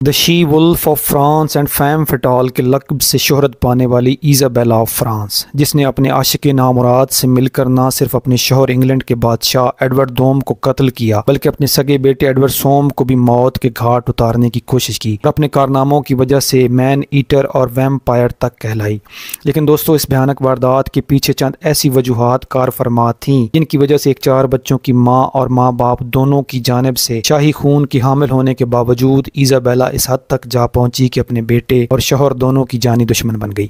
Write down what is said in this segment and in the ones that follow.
The she wolf of France and femme fatale کے لقب سے شہرت پانے والی ایزابیلا آف فرانس، جس نے اپنے عاشق نامراد سے مل کر نہ صرف اپنے شوہر انگلینڈ کے بادشاہ ایڈورڈ دوم کو قتل کیا بلکہ اپنے سگے بیٹے ایڈورڈ سوم کو بھی موت کے گھاٹ اتارنے کی کوشش کی اور اپنے کارناموں کی وجہ سے مین ایٹر اور ویمپائر تک کہلائی۔ لیکن دوستو، اس بھیانک واردات کے پیچھے چند ایسی وجوہات کار فرما تھیں جن کی وجہ سے ایک 4 بچوں کی ماں اور ماں باپ دونوں کی جانب سے شاہی خون کی حامل ہونے کے باوجود ایزابیلا اس حد تک جا پہنچی کہ اپنے بیٹے اور شوہر دونوں کی جانی دشمن بن گئی۔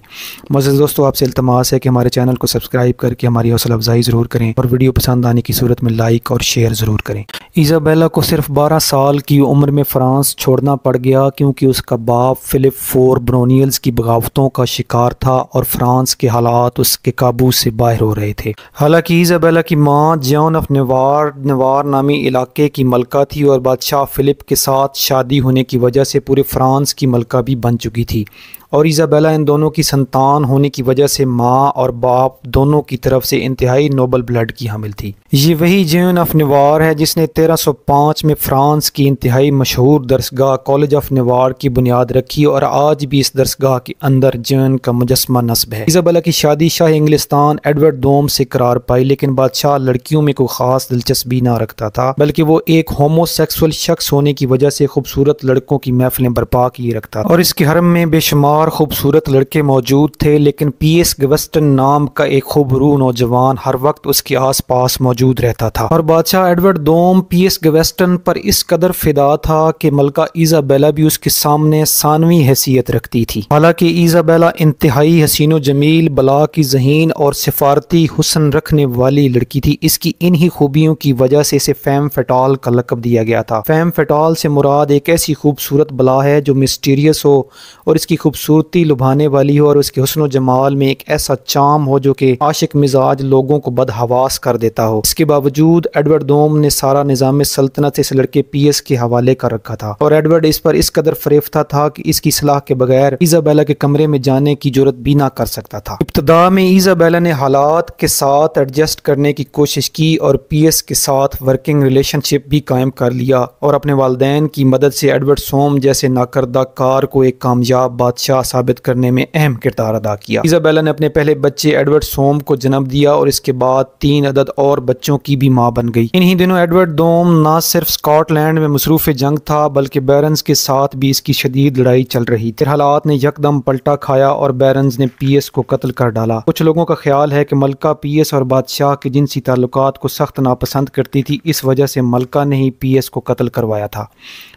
معزز دوستو، آپ سے التماس ہے کہ ہمارے چینل کو سبسکرائب کر کے ہماری حوصلہ افزائی ضرور کریں اور ویڈیو پسند آنے کی صورت میں لائک اور شیئر ضرور کریں۔ ایزابیلا کو صرف 12 سال کی عمر میں فرانس چھوڑنا پڑ گیا کیونکہ اس کا باپ فلپ فور برونیلز کی بغاوتوں کا شکار تھا اور فرانس کے حالات اس کے قابو سے باہر ہو رہے تھے۔ حالانکہ ایزابیلا کی ماں جان آف نوار نامی علاقے کی ملکہ تھی اور بادشاہ فلپ کے ساتھ شادی ہونے کی وجہ سے پورے فرانس کی ملکہ بھی بن چکی تھی، اور ایزابیلا ان دونوں کی سنتان ہونے کی وجہ سے ماں اور باپ دونوں کی طرف سے انتہائی نوبل بلڈ کی حامل تھی۔ یہ وہی جان آف نوار ہے جس نے 1305 میں فرانس کی انتہائی مشہور درسگاہ کالج آف نوار کی بنیاد رکھی اور آج بھی اس درسگاہ کے اندر جان کا مجسمہ نصب ہے۔ ایزابیلا کی شادی شاہ انگلستان ایڈورڈ دوم سے قرار پائی، لیکن بادشاہ لڑکیوں میں کوئی خاص دلچسپی نہ رکھتا تھا بلکہ وہ ایک ہومو سیکسول شخص ہونے کی وجہ سے خوبصورت لڑکوں کی محفلیں برپا کیے رکھتا تھا، اور اس کے حرم میں بے شمار خوبصورت لڑکے موجود تھے، لیکن پی ایس گوسٹن نام کا ایک خوبرو نوجوان ہر وقت اس کے آس پاس موجود رہتا تھا، اور بادشاہ ایڈورڈ دوم پی ایس گوسٹن پر اس قدر فدا تھا کہ ملکہ ایزابیلا بھی اس کے سامنے ثانوی حیثیت رکھتی تھی۔ حالانکہ ایزابیلا انتہائی حسین و جمیل، بلا کی ذہین اور سفارتی حسن رکھنے والی لڑکی تھی، اس کی انہی خوبیوں کی وجہ سے اسے فیم فٹال کا لقب دیا گیا تھا۔ فیم فٹال سے مراد ایک ایسی خوبصورت بلا ہے جو مسٹیریس ہو اور اس کی خوبصورتی لبھانے والی ہو اور اس کے حسن و جمال میں ایک ایسا چام ہو جو کہ عاشق مزاج لوگوں کو بدحواس کر دیتا ہو۔ اس کے باوجود ایڈورڈ دوم نے سارا نظام سلطنت اس لڑکے پی ایس کے حوالے کر رکھا تھا، اور ایڈورڈ اس پر اس قدر فریفتہ تھا کہ اس کی صلاح کے بغیر ایزابیلا کے کمرے میں جانے کی جرات بھی نہ کر سکتا تھا۔ ابتدا میں ایزابیلا نے حالات کے ساتھ ایڈجسٹ کرنے کی کوشش کی اور پی ایس کے ساتھ ورکنگ ریلیشن شپ بھی قائم کر لیا، اور اپنے والدین کی مدد سے ایڈورڈ سوم جیسے ناکردہ کار کو ایک کامیاب بادشاہ ثابت کرنے میں اہم کردار ادا کیا۔ ایزابیلا نے اپنے پہلے بچے ایڈورڈ سوم کو جنم دیا اور اس کے بعد 3 عدد اور بچوں کی بھی ماں بن گئی۔ انہی دنوں ایڈورڈ دوم نہ صرف اسکاٹ لینڈ میں مصروف جنگ تھا بلکہ بیرنز کے ساتھ بھی اس کی شدید لڑائی چل رہی تھی۔ حالات نے یکدم پلٹا کھایا اور بیرنز نے پی ایس کو قتل کر ڈالا۔ کچھ لوگوں کا خیال ہے کہ ملکہ پی ایس اور بادشاہ کے جنسی تعلقات کو سخت ناپسند کرتی تھی، اس وجہ سے ملکہ نے ہی پی ایس کو قتل کروایا تھا،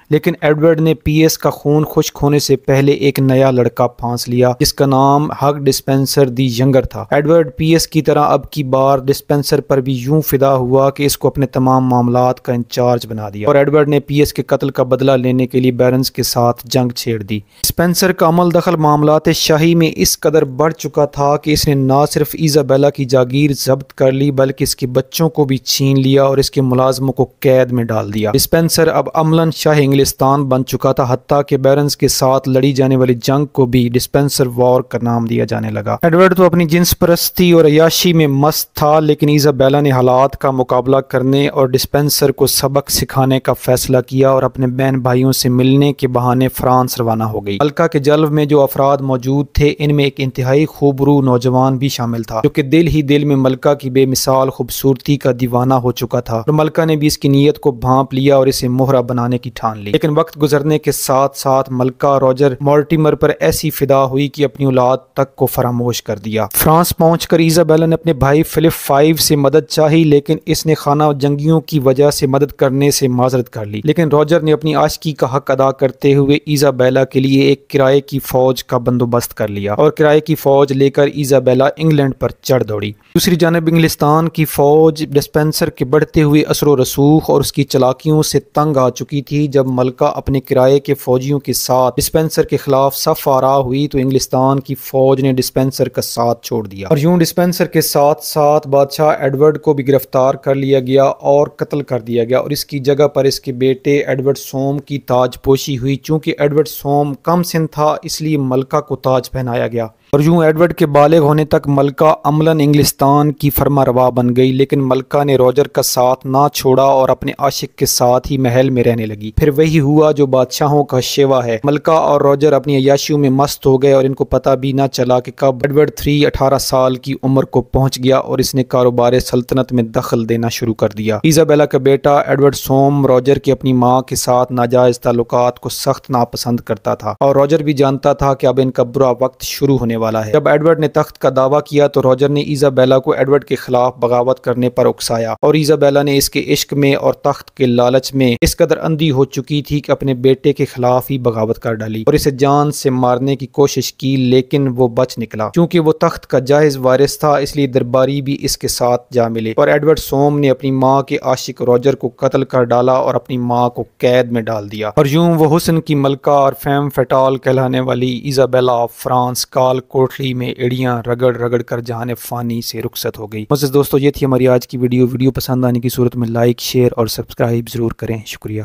لیکن ایڈورڈ نے پی ایس کا خون خشک ہونے سے پہلے ایک نیا لڑکا پھانس لیا جس کا نام ہگ ڈسپینسر دی ینگر تھا۔ ایڈورڈ پی ایس کی طرح اب کی بار ڈسپینسر پر بھی یوں فدا ہوا کہ اس کو اپنے تمام معاملات کا انچارج بنا دیا، اور ایڈورڈ نے پی ایس کے قتل کا بدلہ لینے کے لیے بیرنز کے ساتھ جنگ چھیڑ دی۔ ڈسپینسر کا عمل دخل معاملات شاہی میں اس قدر بڑھ چکا تھا کہ اس نے نہ صرف ایزابیلا کی جاگیر ضبط کر لی بلکہ اس کے بچوں کو بھی چھین لیا اور اس کے ملازموں کو قید میں ڈال دیا۔ ڈسپینسر اب عملاً شاہ انگلستان بن چکا تھا، حتیٰ کہ بیرنز کے ساتھ لڑی جانے والی جنگ کو بھی ڈسپینسر وار کا نام دیا جانے لگا۔ ایڈورڈ تو اپنی جنس پرستی اور عیاشی میں مست تھا، لیکن ایزابیلا نے حالات کا مقابلہ کرنے اور ڈسپینسر کو سبق سکھانے کا فیصلہ کیا اور اپنے بہن بھائیوں سے ملنے کے بہانے فرانس روانہ ہو گئی۔ ملکہ کے جلو میں جو افراد موجود تھے ان میں ایک انتہائی خوبرو نوجوان بھی شامل تھا جو کہ دل ہی دل میں ملکہ کی بے مثال خوبصورتی کا دیوانہ ہو چکا تھا، اور ملکہ نے بھی اس کی نیت کو بھانپ لیا اور اسے مہرہ بنانے کی ٹھان لی۔ لیکن وقت گزرنے کے ساتھ ساتھ ملکہ روجر مورٹیمر پر ایسی فدا ہوئی کہ اپنی اولاد تک کو فراموش کر دیا۔ فرانس پہنچ کر ایزابیلا نے اپنے بھائی فلپ 5 سے مدد چاہی، لیکن اس نے خانہ جنگیوں کی وجہ سے مدد کرنے سے معذرت کر لی۔ لیکن روجر نے اپنی عاشقی کا حق ادا کرتے ہوئے ایزابیلا کے لیے ایک کرائے کی فوج کا بندوبست کر لیا اور کرائے کی فوج لے کر ایزابیلا انگلینڈ پر چڑھ دوڑی۔ دوسری جانب انگلستان کی فوج ڈسپینسر کے بڑھتے ہوئے اثر و رسوخ اور اس کی چلاکیوں سے تنگ آ چکی تھی۔ جب ملکہ اپنے کرائے کے فوجیوں کے ساتھ ڈسپینسر کے خلاف صف آرا ہوئی تو انگلستان کی فوج نے ڈسپینسر کا ساتھ چھوڑ دیا، اور یوں ڈسپینسر کے ساتھ ساتھ بادشاہ ایڈورڈ کو بھی گرفتار کر لیا گیا اور قتل کر دیا گیا، اور اس کی جگہ پر اس کے بیٹے ایڈورڈ سوم کی تاج پوشی ہوئی۔ چونکہ ایڈورڈ سوم کم سن تھا اس لیے ملکہ کو تاج پہنایا گیا۔ اور یوں ایڈورڈ کے بالغ ہونے تک ملکہ عملاً انگلستان کی فرما روا بن گئی، لیکن ملکہ نے روجر کا ساتھ نہ چھوڑا اور اپنے عاشق کے ساتھ ہی محل میں رہنے لگی۔ پھر وہی ہوا جو بادشاہوں کا شیوا ہے، ملکہ اور روجر اپنی عیاشیوں میں مست ہو گئے اور ان کو پتہ بھی نہ چلا کہ کب ایڈورڈ 18 سال کی عمر کو پہنچ گیا اور اس نے کاروبار سلطنت میں دخل دینا شروع کر دیا۔ ایزابیلا کا بیٹا ایڈورڈ سوم روجر کی اپنی ماں کے ساتھ ناجائز تعلقات کو سخت ناپسند کرتا تھا، اور روجر بھی جانتا تھا کہ اب ان کا برا وقت شروع ہونے والا ہے۔ جب ایڈورڈ نے تخت کا دعویٰ کیا تو روجر نے ایزابیلا کو ایڈورڈ کے خلاف بغاوت کرنے پر اکسایا، اور ایزابیلا نے اس کے عشق میں اور تخت کے لالچ میں اس قدر اندھی ہو چکی تھی کہ اپنے بیٹے کے خلاف ہی بغاوت کر ڈالی اور اسے جان سے مارنے کی کوشش کی، لیکن وہ بچ نکلا۔ چونکہ وہ تخت کا جائز وارث تھا، اس لیے درباری بھی اس کے ساتھ جا ملے، اور ایڈورڈ سوم نے اپنی ماں کے عاشق روجر کو قتل کر ڈالا اور اپنی ماں کو قید میں ڈال دیا، اور یوں وہ حسن کی ملکہ اور فیم فیٹال کہلانے والی ایزابیلا آف فرانس کال کوٹلی میں ایڑیاں رگڑ رگڑ کر جہان فانی سے رخصت ہو گئی۔ دوستو، یہ تھی ہماری آج کی ویڈیو پسند آنے کی صورت میں لائک، شیئر اور سبسکرائب ضرور کریں۔ شکریہ۔